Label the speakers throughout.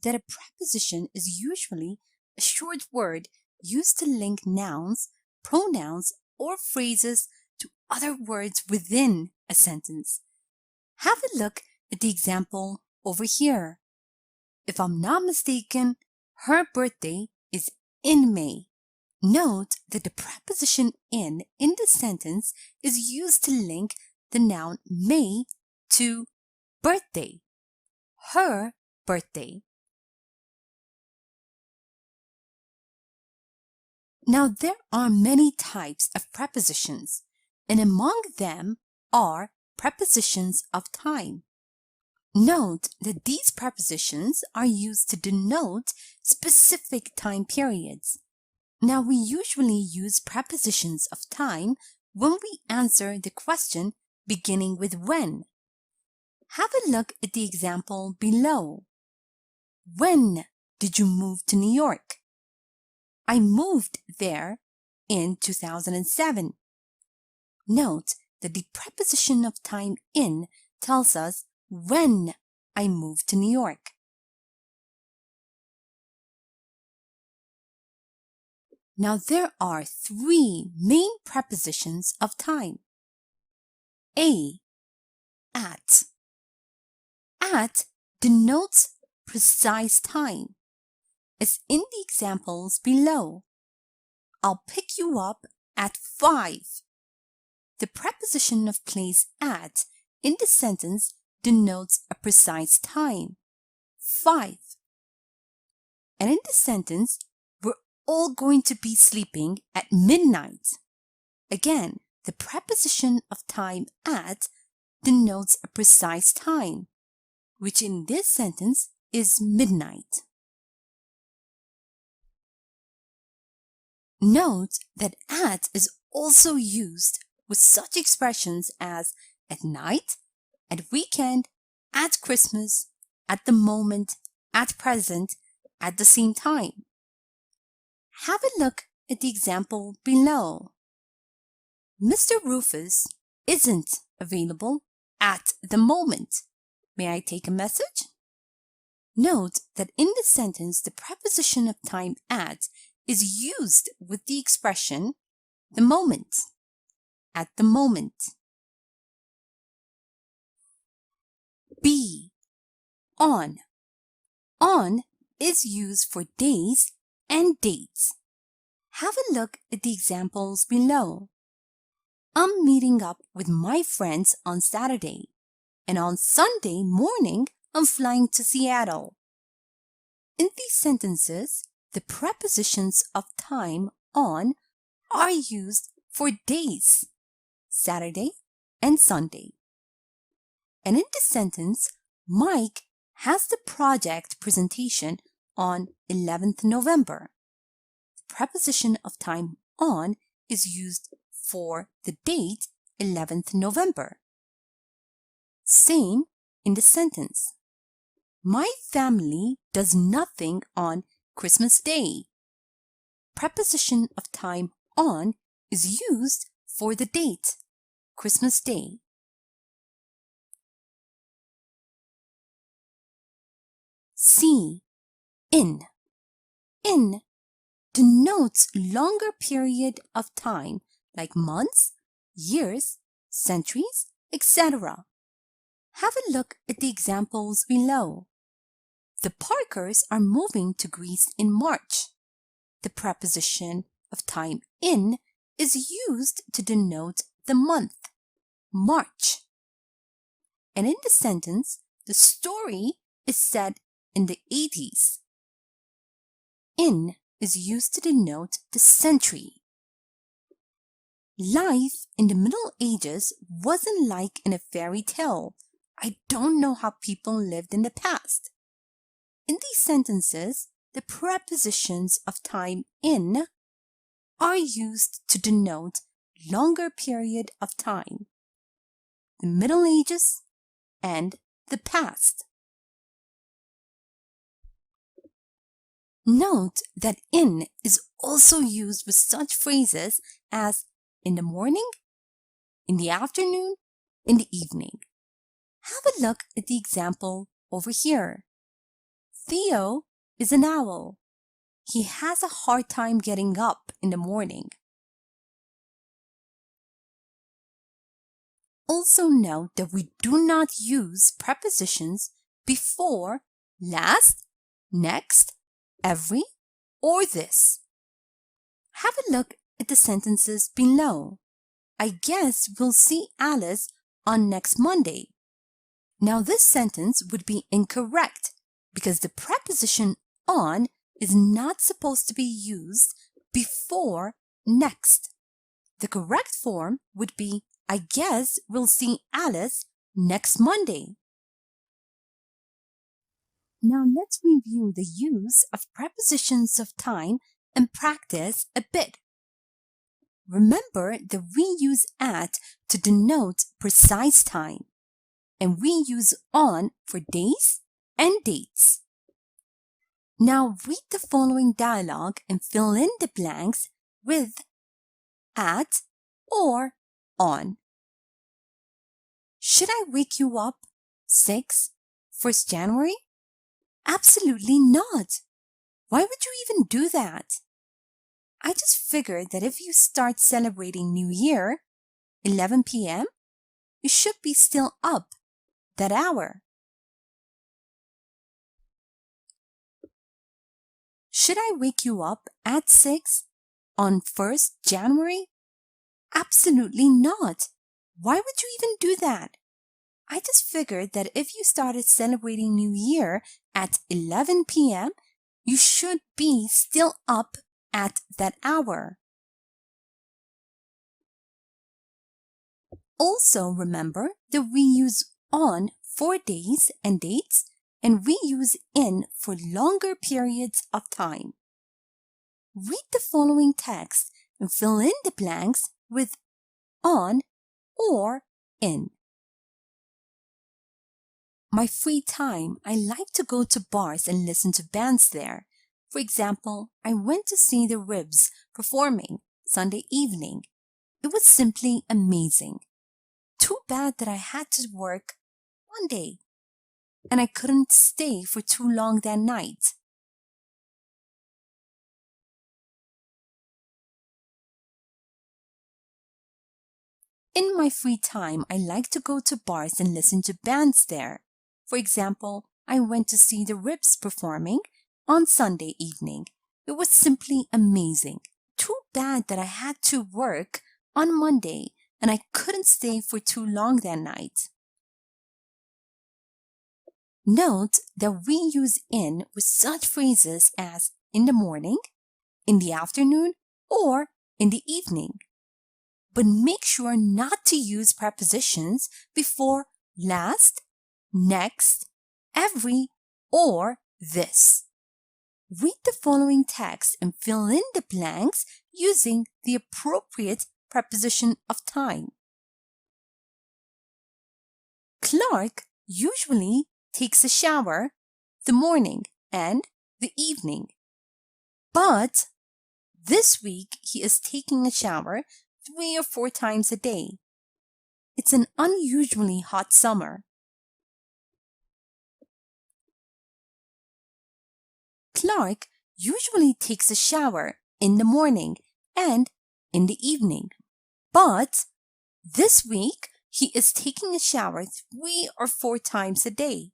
Speaker 1: that a preposition is usually a short word used to link nouns, pronouns, or phrases to other words within a sentence. Have a look at the example over here. If I'm not mistaken, her birthday is in May. Note that the preposition in the sentence is used to link the noun May to birthday, her birthday. Now, there are many types of prepositions, and among them are prepositions of time. Note that these prepositions are used to denote specific time periods. Now, we usually use prepositions of time when we answer the question beginning with when. Have a look at the example below. When did you move to New York? I moved there in 2007. Note that the preposition of time in tells us when I moved to New York. Now, there are three main prepositions of time. A. At. At denotes precise time, as in the examples below. I'll pick you up at 5. The preposition of place at in the sentence denotes a precise time, 5. And in the sentence, we're all going to be sleeping at midnight. Again, the preposition of time at denotes a precise time, which in this sentence is midnight. Note that at is also used with such expressions as at night, at weekend, at Christmas, at the moment, at present, at the same time. Have a look at the example below. Mr. Rufus isn't available at the moment. May I take a message? Note that in the sentence, the preposition of time at is used with the expression the moment, at the moment. B. On. On is used for days and dates. Have a look at the examples below. I'm meeting up with my friends on Saturday, and on Sunday morning, I'm flying to Seattle. In these sentences, the prepositions of time on are used for days, Saturday and Sunday. And in this sentence, Mike has the project presentation on 11th November. The preposition of time on is used for the date 11th November. Same in the sentence. My family does nothing on Christmas Day. Preposition of time on is used for the date, Christmas Day. C. In. In denotes longer period of time like months, years, centuries, etc. Have a look at the examples below. The Parkers are moving to Greece in March. The preposition of time in is used to denote the month, March. And in the sentence, the story is set in the 80s. In is used to denote the century. Life in the Middle Ages wasn't like in a fairy tale. I don't know how people lived in the past. In these sentences, the prepositions of time in are used to denote longer period of time, the Middle Ages and the past. Note that in is also used with such phrases as in the morning, in the afternoon, in the evening. Have a look at the example over here. Theo is an owl. He has a hard time getting up in the morning. Also note that we do not use prepositions before last, next, every, or this. Have a look at the sentences below. I guess we'll see Alice on next Monday. Now this sentence would be incorrect because the preposition on is not supposed to be used before next. The correct form would be I guess we'll see Alice next Monday. Now let's review the use of prepositions of time and practice a bit. Remember that we use at to denote precise time, and we use on for days and dates. Now read the following dialogue and fill in the blanks with at or on. Should I wake you up 1st January? Absolutely not. Why would you even do that? I just figured that if you start celebrating New Year, 11 p.m., you should be still up that hour. Should I wake you up at 6 on 1st January? Absolutely not. Why would you even do that? I just figured that if you started celebrating New Year at 11 p.m., you should be still up at that hour. Also remember that we use on for days and dates, and we use in for longer periods of time. Read the following text and fill in the blanks with on or in. My free time, I like to go to bars and listen to bands there. For example, I went to see the Ribs performing Sunday evening. It was simply amazing. Too bad that I had to work one day, and I couldn't stay for too long that night. In my free time, I like to go to bars and listen to bands there. For example, I went to see the Ribs performing on Sunday evening. It was simply amazing. Too bad that I had to work on Monday and I couldn't stay for too long that night. Note that we use in with such phrases as in the morning, in the afternoon, or in the evening. But make sure not to use prepositions before last, next, every, or this. Read the following text and fill in the blanks using the appropriate preposition of time. Clark usually takes a shower the morning and the evening. But this week he is taking a shower 3 or 4 times a day. It's an unusually hot summer. Clark usually takes a shower in the morning and in the evening. But this week, he is taking a shower 3 or 4 times a day.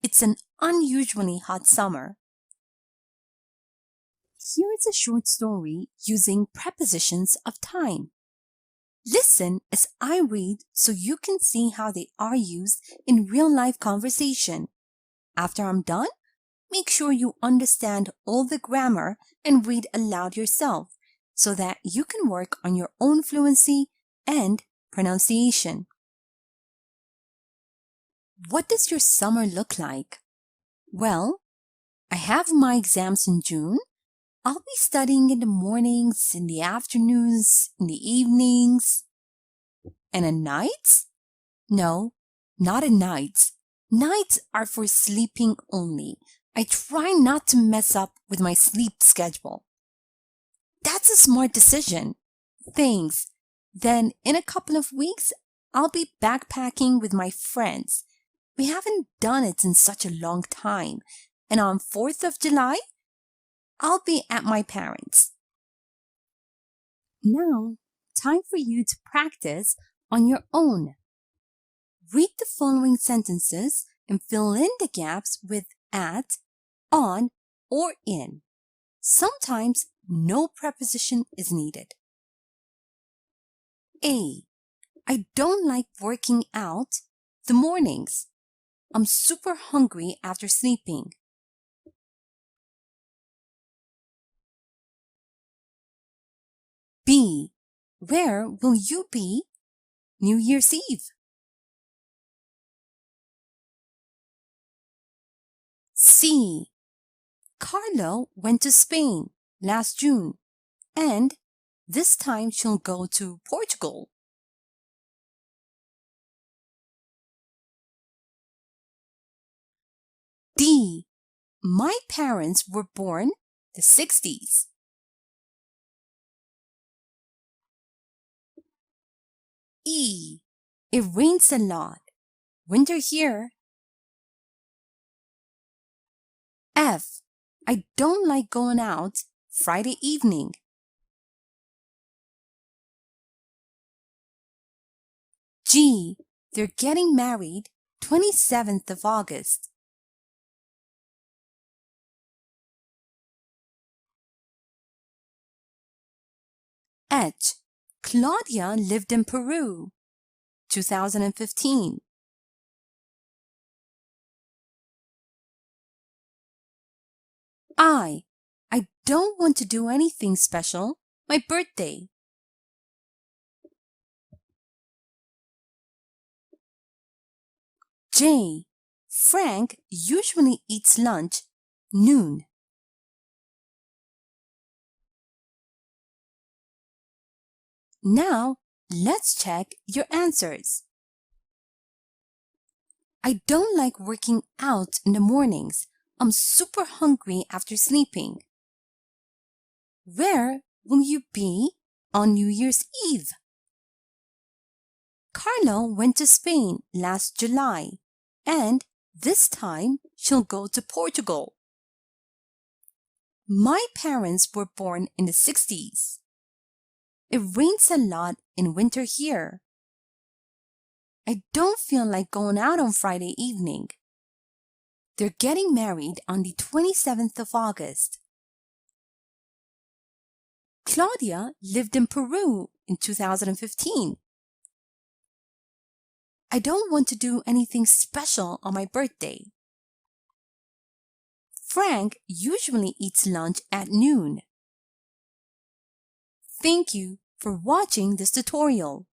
Speaker 1: It's an unusually hot summer. Here is a short story using prepositions of time. Listen as I read so you can see how they are used in real-life conversation. After I'm done, make sure you understand all the grammar and read aloud yourself so that you can work on your own fluency and pronunciation. What does your summer look like? Well, I have my exams in June. I'll be studying in the mornings, in the afternoons, in the evenings. And at nights? No, not at nights. Nights are for sleeping only. I try not to mess up with my sleep schedule. That's a smart decision. Thanks. Then in a couple of weeks, I'll be backpacking with my friends. We haven't done it in such a long time. And on 4th of July, I'll be at my parents'. Now, time for you to practice on your own. Read the following sentences and fill in the gaps with at, on, or in. Sometimes no preposition is needed. A. I don't like working out the mornings. I'm super hungry after sleeping. B. Where will you be New Year's Eve? C. Carlo went to Spain last June, and this time she'll go to Portugal. D. My parents were born the 60s. E. It rains a lot. Winter here. F. I don't like going out Friday evening. G. They're getting married 27th of August. H. Claudia lived in Peru 2015. I don't want to do anything special. My birthday. J. Frank usually eats lunch noon. Now, let's check your answers. I don't like working out in the mornings. I'm super hungry after sleeping. Where will you be on New Year's Eve? Carlo went to Spain last July, and this time she'll go to Portugal. My parents were born in the 60s. It rains a lot in winter here. I don't feel like going out on Friday evening. They're getting married on the 27th of August. Claudia lived in Peru in 2015. I don't want to do anything special on my birthday. Frank usually eats lunch at noon. Thank you for watching this tutorial.